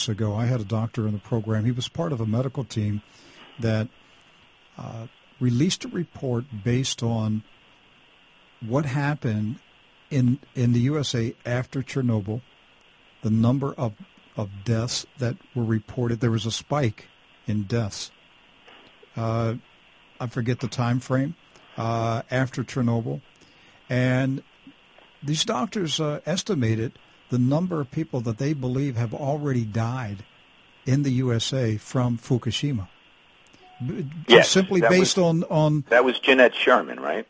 weeks ago, I had a doctor in the program. He was part of a medical team that released a report based on what happened in the USA after Chernobyl, the number of deaths that were reported. There was a spike in deaths. I forget the time frame after Chernobyl. And these doctors estimated the number of people that they believe have already died in the USA from Fukushima. Yes, simply based on... That was Jeanette Sherman, right?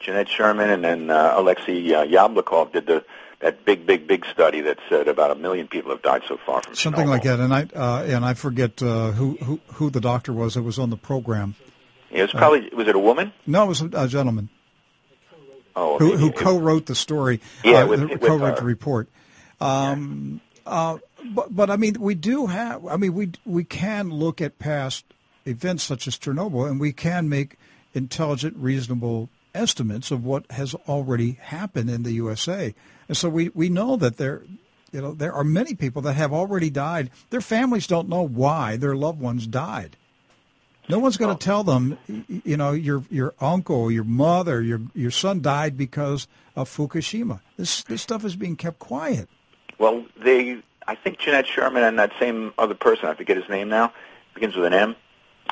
Jeanette Sherman, and then Alexei Yablokov did that big study that said about 1 million people have died so far from something Chernobyl. Like that. And I forget who the doctor was that was on the program. It was probably was it a woman? No, it was a gentleman. Oh, who co-wrote the story? Yeah, co-wrote the report. But I mean, we do have. I mean, we can look at past events such as Chernobyl, and we can make intelligent, reasonable estimates of what has already happened in the USA. And so we know that there are many people that have already died. Their families don't know why their loved ones died. No one's going to tell them, your uncle, your mother, your son died because of Fukushima. This stuff is being kept quiet. Well, I think Jeanette Sherman and that same other person, I forget his name now, begins with an M.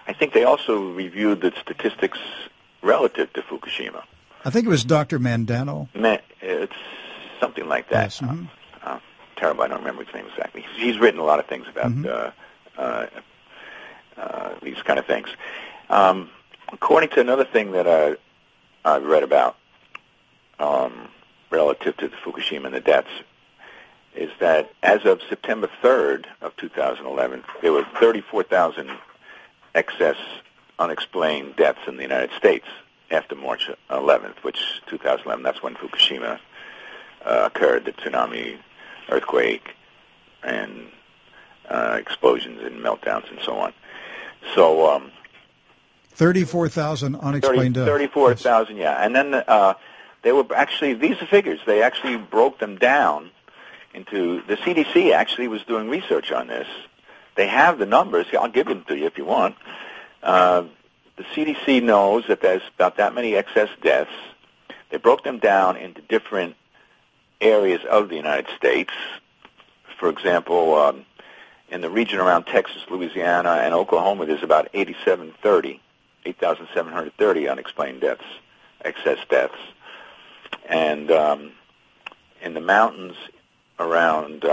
I think they also reviewed the statistics relative to Fukushima. I think it was Dr. Mandano. It's something like that. Yes. Mm-hmm. Terrible, I don't remember his name exactly. He's written a lot of things about these kind of things. According to another thing that I've read about relative to the Fukushima and the deaths, is that as of September 3rd of 2011, there were 34,000 excess unexplained deaths in the United States after March 11th, which 2011, that's when Fukushima occurred, the tsunami, earthquake, and explosions and meltdowns and so on. So 34,000 unexplained deaths. 34,000, yeah. And then they were actually, these are figures, they actually broke them down into, the CDC actually was doing research on this. They have the numbers. I'll give them to you if you want. The CDC knows that there's about that many excess deaths. They broke them down into different areas of the United States. For example, in the region around Texas, Louisiana, and Oklahoma, there's about 8,730 unexplained deaths, excess deaths. And in the mountains around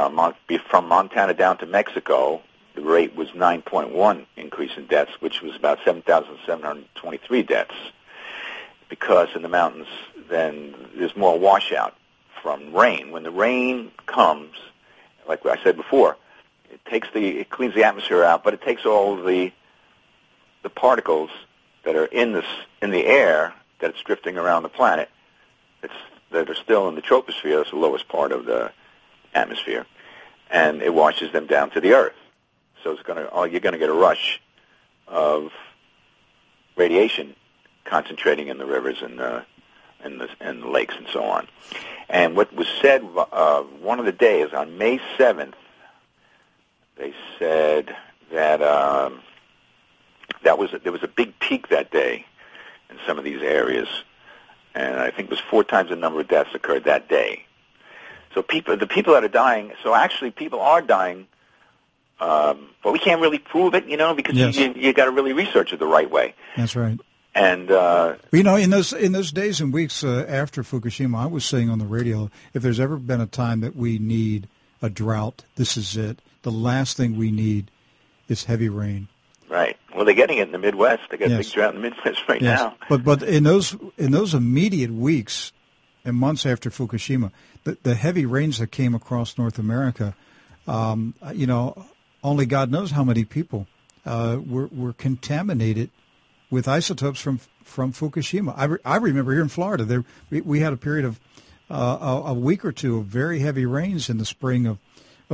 from Montana down to Mexico, the rate was 9.1 increase in deaths, which was about 7,723 deaths. Because in the mountains, then there's more washout from rain. When the rain comes, like I said before, it cleans the atmosphere out, but it takes all the particles that are in the air that's drifting around the planet, that are still in the troposphere, that's the lowest part of the atmosphere, and it washes them down to the earth. So you're going to get a rush of radiation concentrating in the rivers and the lakes and so on. And what was said one of the days on May 7th, they said that there was a big peak that day in some of these areas, and I think it was 4 times the number of deaths occurred that day. So the people that are dying, so actually people are dying, but we can't really prove it, because you got to really research it the right way. That's right. And in those days and weeks after Fukushima, I was saying on the radio, if there's ever been a time that we need a drought, this is it. The last thing we need is heavy rain. Right. Well, they're getting it in the Midwest. They got a big drought in the Midwest right now. But in those immediate weeks and months after Fukushima, the heavy rains that came across North America, only God knows how many people were contaminated with isotopes from Fukushima. I remember here in Florida, we had a period of a week or two of very heavy rains in the spring of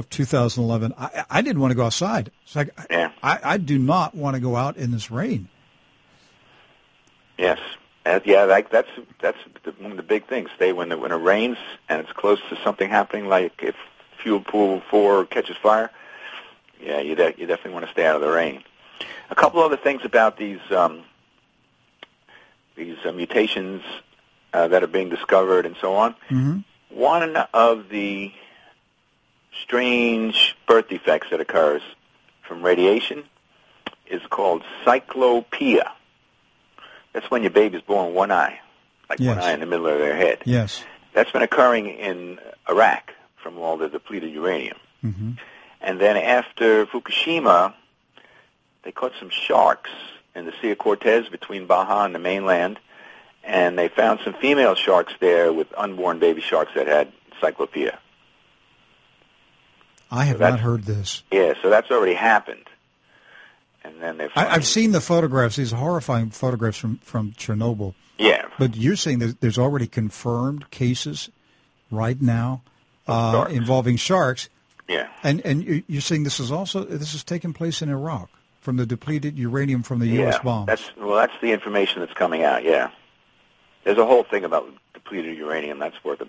2011. I didn't want to go outside. It's like I do not want to go out in this rain. Yes, that's one of the big things. When it rains and it's close to something happening, like if Fuel Pool 4 catches fire, Yeah, you definitely want to stay out of the rain. A couple other things about these mutations that are being discovered and so on. Mm-hmm. One of the strange birth defects that occurs from radiation is called cyclopia. That's when your baby's born one eye, like Yes. one eye in the middle of their head. Yes. That's been occurring in Iraq from all the depleted uranium. Mm-hmm. And then after Fukushima, they caught some sharks in the Sea of Cortez between Baja and the mainland, and they found some female sharks there with unborn baby sharks that had cyclopia. I have not heard this. Yeah, so that's already happened. And then they I've seen the photographs, these horrifying photographs from Chernobyl. Yeah. But you're saying that there's already confirmed cases right now involving sharks. Yeah. And you're saying this is taking place in Iraq from the depleted uranium from the U.S. bombs. That's the information that's coming out, yeah. There's a whole thing about depleted uranium that's worth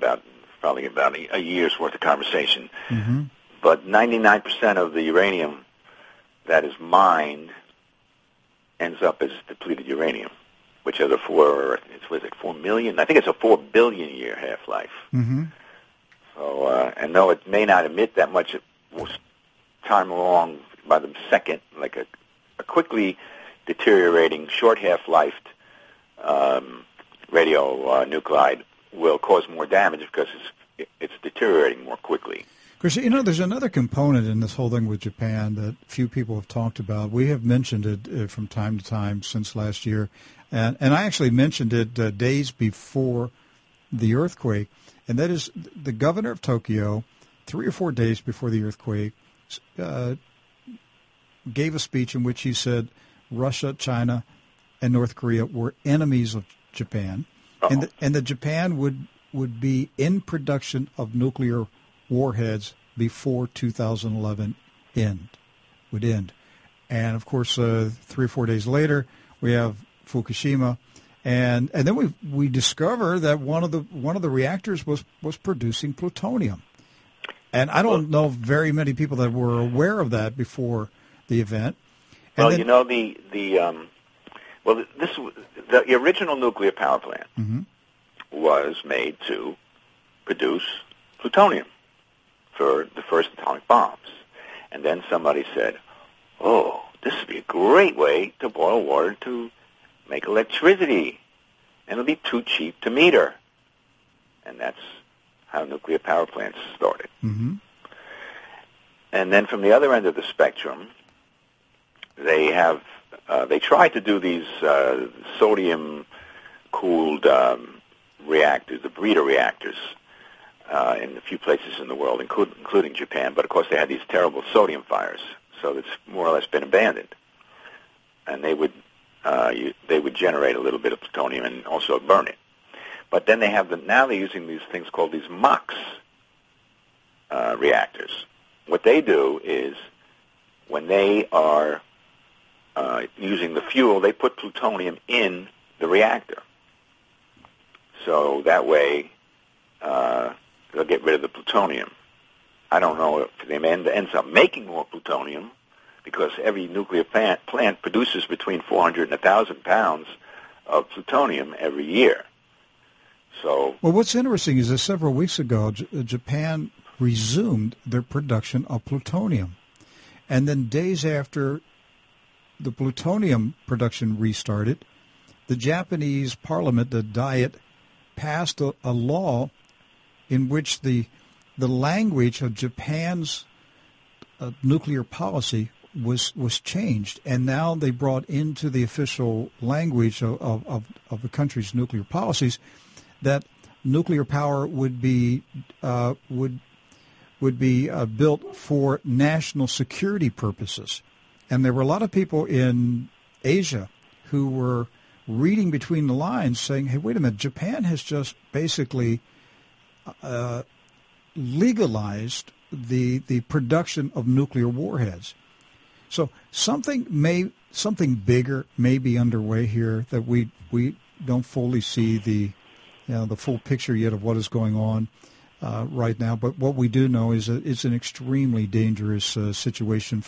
probably about a year's worth of conversation. Mm-hmm. But 99% of the uranium that is mined ends up as depleted uranium, which has 4 million? I think it's a 4 billion year half-life. Mm-hmm. So, and though it may not emit that much time along by the second, like a quickly deteriorating, short half-lifed radionuclide will cause more damage because it's deteriorating more quickly. Because, there's another component in this whole thing with Japan that few people have talked about. We have mentioned it from time to time since last year, and I actually mentioned it days before the earthquake, and that is the governor of Tokyo, 3 or 4 days before the earthquake, gave a speech in which he said Russia, China, and North Korea were enemies of Japan, and that Japan would be in production of nuclear warheads before 2011 would end. And of course, 3 or 4 days later, we have Fukushima, and then we discover that one of the reactors was producing plutonium. And I don't know very many people that were aware of that before the event. And the original nuclear power plant mm-hmm. was made to produce plutonium for the first atomic bombs. And then somebody said, this would be a great way to boil water to make electricity. And it'll be too cheap to meter. And that's how nuclear power plants started. Mm-hmm. And then from the other end of the spectrum, they tried to do these sodium-cooled reactors, the breeder reactors, in a few places in the world, including Japan. But of course, they had these terrible sodium fires, so it's more or less been abandoned. And they would generate a little bit of plutonium and also burn it. But then now they're using these things called these MOX reactors. What they do is when they are using the fuel, they put plutonium in the reactor. So that way they'll get rid of the plutonium. I don't know if they ends up making more plutonium because every nuclear plant produces between 400 and 1,000 pounds of plutonium every year. So, well, what's interesting is that several weeks ago, Japan resumed their production of plutonium. And then days after the plutonium production restarted, the Japanese parliament, the Diet, passed a law in which the language of Japan's nuclear policy was changed, and now they brought into the official language of the country's nuclear policies that nuclear power would be built for national security purposes. And there were a lot of people in Asia who were reading between the lines saying, hey, wait a minute, Japan has just basically legalized the production of nuclear warheads. So something bigger may be underway here that we don't fully see the full picture yet of what is going on right now. But what we do know is that it's an extremely dangerous situation